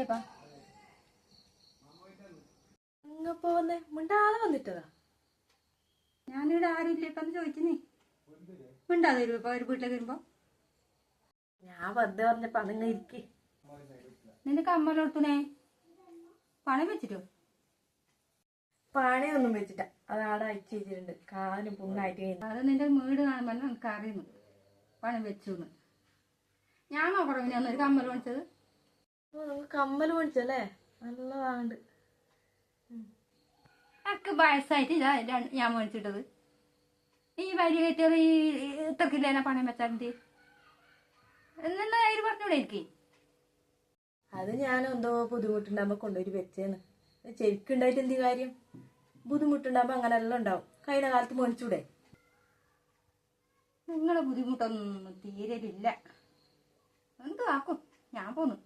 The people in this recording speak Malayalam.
വന്നില്ലേപ്പാ? നിങ്ങപ്പോ വന്നേ മിണ്ടാതെ വന്നിട്ടതാ. ഞാനിവിടെ ആരുമില്ലേപ്പാന്ന് ചോദിച്ചിനി. മിണ്ടാതെ വരുമ്പോ ഒരു വീട്ടിലേക്ക് വരുമ്പോ ഞാൻ വെറുതെ പറഞ്ഞപ്പോ നിങ്ങൾ ഇരിക്കി. നിന്റെ കമ്മലോട്ടുനെ പണം വെച്ചിട്ടോ? പണിയൊന്നും വെച്ചിട്ടാ, അത് ആടെ അയച്ചു വെച്ചിട്ടുണ്ട്. കാലും പുണ്ണായിട്ട്. അത് നിന്റെ വീട് കാണുമ്പോ എനിക്ക് അറിയുന്നു പണം വെച്ചു. ഞാൻ നോക്കണോ പിന്നെ ഒരു കമ്മൽ മേടിച്ചത്? നിങ്ങൾ കമ്മല് മേടിച്ചല്ലേ, നല്ലതാണ്ട്. എനിക്ക് വയസ്സായിട്ട് ഞാൻ മേടിച്ചിട്ടത്. ഈ വലിയ കയറ്റിയത് ഈ ഇത്രക്കില്ല പണം വെച്ചാൽ എന്നുള്ള കാര്യം പറഞ്ഞൂടെ എനിക്ക്? അത് ഞാൻ എന്തോ ബുദ്ധിമുട്ടുണ്ടാകുമ്പോ കൊണ്ടുപോയി വെച്ചേന്ന്. ശരിക്കുണ്ടായിട്ട് എന്ത് കാര്യം? ബുദ്ധിമുട്ടുണ്ടാകുമ്പോ അങ്ങനെ എല്ലാം ഉണ്ടാവും. കഴിഞ്ഞ കാലത്ത് മേടിച്ചൂടെ? നിങ്ങളെ ബുദ്ധിമുട്ടൊന്നും തീരലില്ല. എന്ത് ആക്കും, ഞാൻ പോന്നു.